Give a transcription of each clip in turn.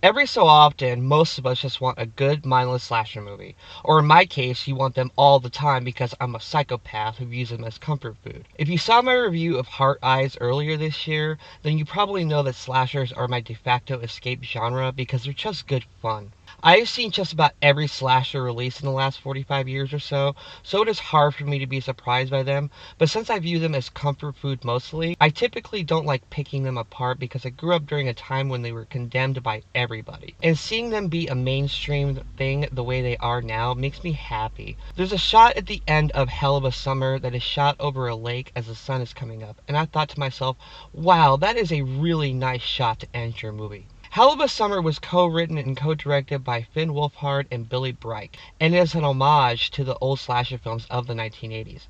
Every so often, most of us just want a good, mindless slasher movie. Or in my case, you want them all the time because I'm a psychopath who views them as comfort food. If you saw my review of Heart Eyes earlier this year, then you probably know that slashers are my de facto escape genre because they're just good fun. I have seen just about every slasher released in the last 45 years or so it is hard for me to be surprised by them, but since I view them as comfort food mostly, I typically don't like picking them apart because I grew up during a time when they were condemned by everybody. And seeing them be a mainstream thing the way they are now makes me happy. There's a shot at the end of Hell of a Summer that is shot over a lake as the sun is coming up, and I thought to myself, wow, that is a really nice shot to end your movie. Hell of a Summer was co-written and co-directed by Finn Wolfhard and Billy Bryk, and is an homage to the old slasher films of the 1980s.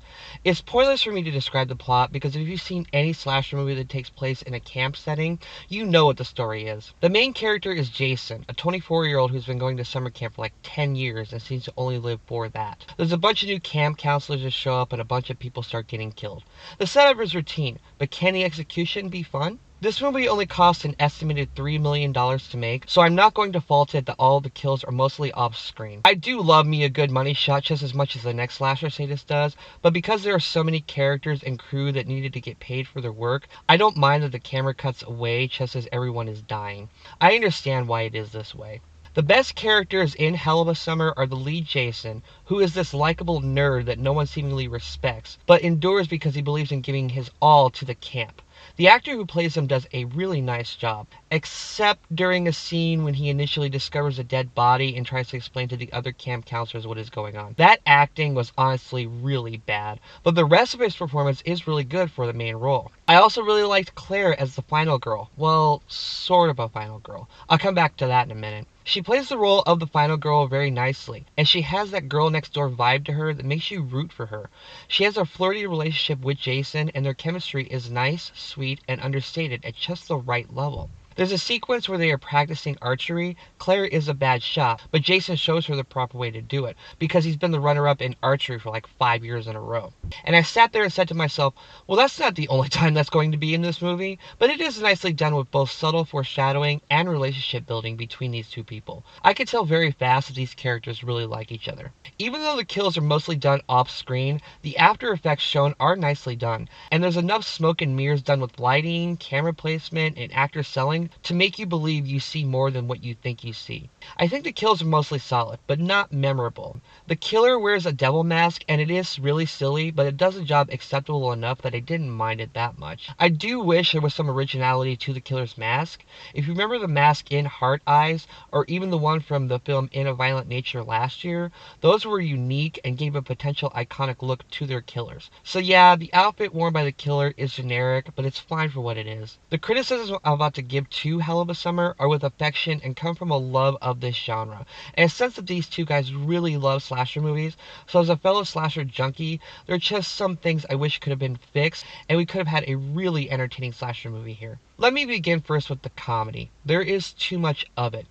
It's pointless for me to describe the plot because if you've seen any slasher movie that takes place in a camp setting, you know what the story is. The main character is Jason, a 24-year-old who's been going to summer camp for like 10 years and seems to only live for that. There's a bunch of new camp counselors that show up and a bunch of people start getting killed. The setup is routine, but can the execution be fun? This movie only cost an estimated $3 million to make, so I'm not going to fault it that all the kills are mostly off-screen. I do love me a good money shot just as much as the next slasher sadist does, but because there are so many characters and crew that needed to get paid for their work, I don't mind that the camera cuts away just as everyone is dying. I understand why it is this way. The best characters in Hell of a Summer are the lead Jason, who is this likable nerd that no one seemingly respects, but endures because he believes in giving his all to the camp. The actor who plays him does a really nice job, except during a scene when he initially discovers a dead body and tries to explain to the other camp counselors what is going on. That acting was honestly really bad, but the rest of his performance is really good for the main role. I also really liked Claire as the final girl. Well, sort of a final girl. I'll come back to that in a minute. She plays the role of the final girl very nicely, and she has that girl next door vibe to her that makes you root for her. She has a flirty relationship with Jason, and their chemistry is nice, sweet, and understated at just the right level. There's a sequence where they are practicing archery. Claire is a bad shot, but Jason shows her the proper way to do it, because he's been the runner-up in archery for like 5 years in a row. And I sat there and said to myself, well, that's not the only time that's going to be in this movie, but it is nicely done with both subtle foreshadowing and relationship building between these two people. I could tell very fast that these characters really like each other. Even though the kills are mostly done off-screen, the after effects shown are nicely done, and there's enough smoke and mirrors done with lighting, camera placement, and actor selling to make you believe you see more than what you think you see. I think the kills are mostly solid, but not memorable. The killer wears a devil mask, and it is really silly, but it does the job acceptable enough that I didn't mind it that much. I do wish there was some originality to the killer's mask. If you remember the mask in Heart Eyes, or even the one from the film In a Violent Nature last year, those were unique and gave a potential iconic look to their killers. So yeah, the outfit worn by the killer is generic, but it's fine for what it is. The criticisms I'm about to give to Hell of a Summer are with affection and come from a love of this genre, and a sense that these two guys really love slasher movies, so as a fellow slasher junkie, there are just some things I wish could have been fixed, and we could have had a really entertaining slasher movie here. Let me begin first with the comedy. There is too much of it.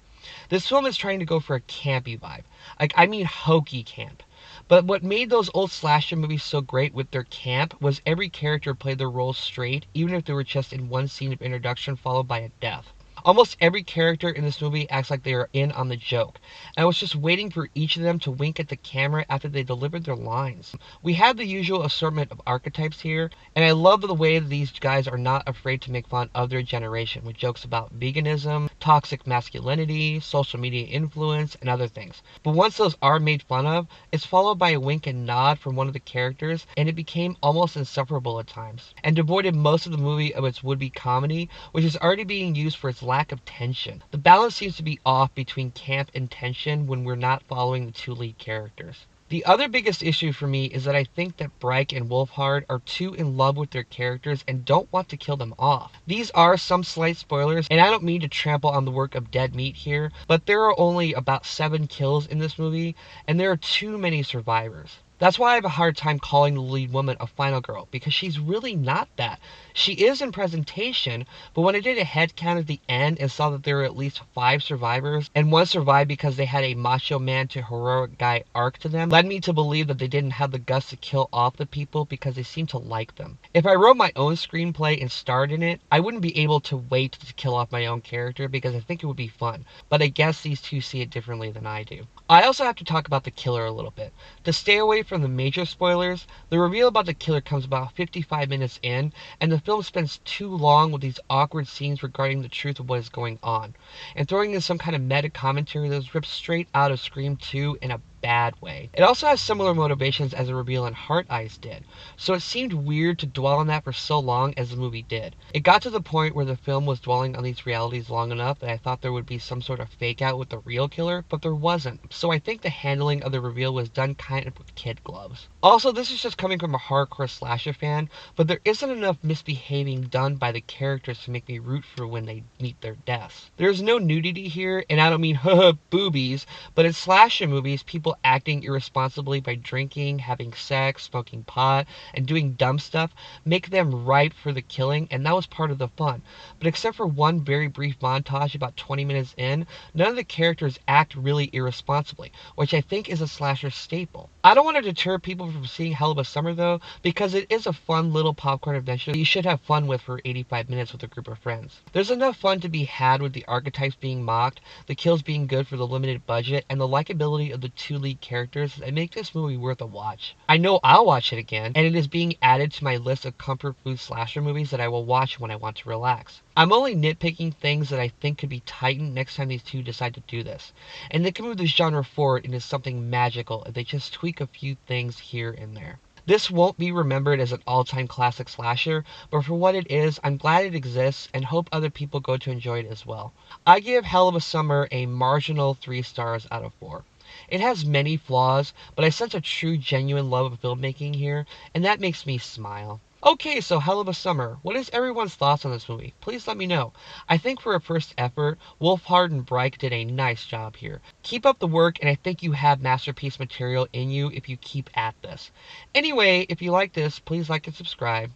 This film is trying to go for a campy vibe. I mean hokey camp. But what made those old slasher movies so great with their camp was every character played their role straight, even if they were just in one scene of introduction followed by a death. Almost every character in this movie acts like they are in on the joke, and I was just waiting for each of them to wink at the camera after they delivered their lines. We have the usual assortment of archetypes here, and I love the way that these guys are not afraid to make fun of their generation with jokes about veganism, toxic masculinity, social media influence, and other things. But once those are made fun of, it's followed by a wink and nod from one of the characters, and it became almost insufferable at times, and devoided most of the movie of its would-be comedy, which is already being used for its lack of tension. The balance seems to be off between camp and tension when we're not following the two lead characters. The other biggest issue for me is that I think that Bryk and Wolfhard are too in love with their characters and don't want to kill them off. These are some slight spoilers, and I don't mean to trample on the work of dead meat here, but there are only about 7 kills in this movie, and there are too many survivors. That's why I have a hard time calling the lead woman a final girl, because she's really not that. She is in presentation, but when I did a headcount at the end and saw that there were at least 5 survivors, and one survived because they had a macho man to heroic guy arc to them, led me to believe that they didn't have the guts to kill off the people because they seemed to like them. If I wrote my own screenplay and starred in it, I wouldn't be able to wait to kill off my own character because I think it would be fun, but I guess these two see it differently than I do. I also have to talk about the killer a little bit. To stay away from the major spoilers, the reveal about the killer comes about 55 minutes in, and the film spends too long with these awkward scenes regarding the truth of what is going on, and throwing in some kind of meta commentary that was ripped straight out of Scream 2 in a bad way. It also has similar motivations as a reveal in Heart Eyes did, so it seemed weird to dwell on that for so long as the movie did. It got to the point where the film was dwelling on these realities long enough that I thought there would be some sort of fake out with the real killer, but there wasn't. So I think the handling of the reveal was done kind of with kid gloves. Also, this is just coming from a hardcore slasher fan, but there isn't enough misbehaving done by the characters to make me root for when they meet their deaths. There's no nudity here, and I don't mean haha boobies, but in slasher movies, people acting irresponsibly by drinking, having sex, smoking pot, and doing dumb stuff make them ripe for the killing, and that was part of the fun. But except for one very brief montage about 20 minutes in, none of the characters act really irresponsibly, which I think is a slasher staple. I don't want to deter people from seeing Hell of a Summer though, because it is a fun little popcorn adventure that you should have fun with for 85 minutes with a group of friends. There's enough fun to be had with the archetypes being mocked, the kills being good for the limited budget, and the likability of the two lead characters that make this movie worth a watch. I know I'll watch it again, and it is being added to my list of comfort food slasher movies that I will watch when I want to relax. I'm only nitpicking things that I think could be tightened next time these two decide to do this, and they can move this genre forward into something magical if they just tweak a few things here and there. This won't be remembered as an all-time classic slasher, but for what it is, I'm glad it exists and hope other people go to enjoy it as well. I give Hell of a Summer a marginal 3 stars out of 4. It has many flaws, but I sense a true genuine love of filmmaking here, and that makes me smile. Okay, so Hell of a Summer. What is everyone's thoughts on this movie? Please let me know. I think for a first effort, Wolfhard and Bryk did a nice job here. Keep up the work, and I think you have masterpiece material in you if you keep at this. Anyway, if you like this, please like and subscribe.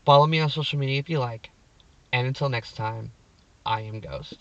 Follow me on social media if you like. And until next time, I am Ghost.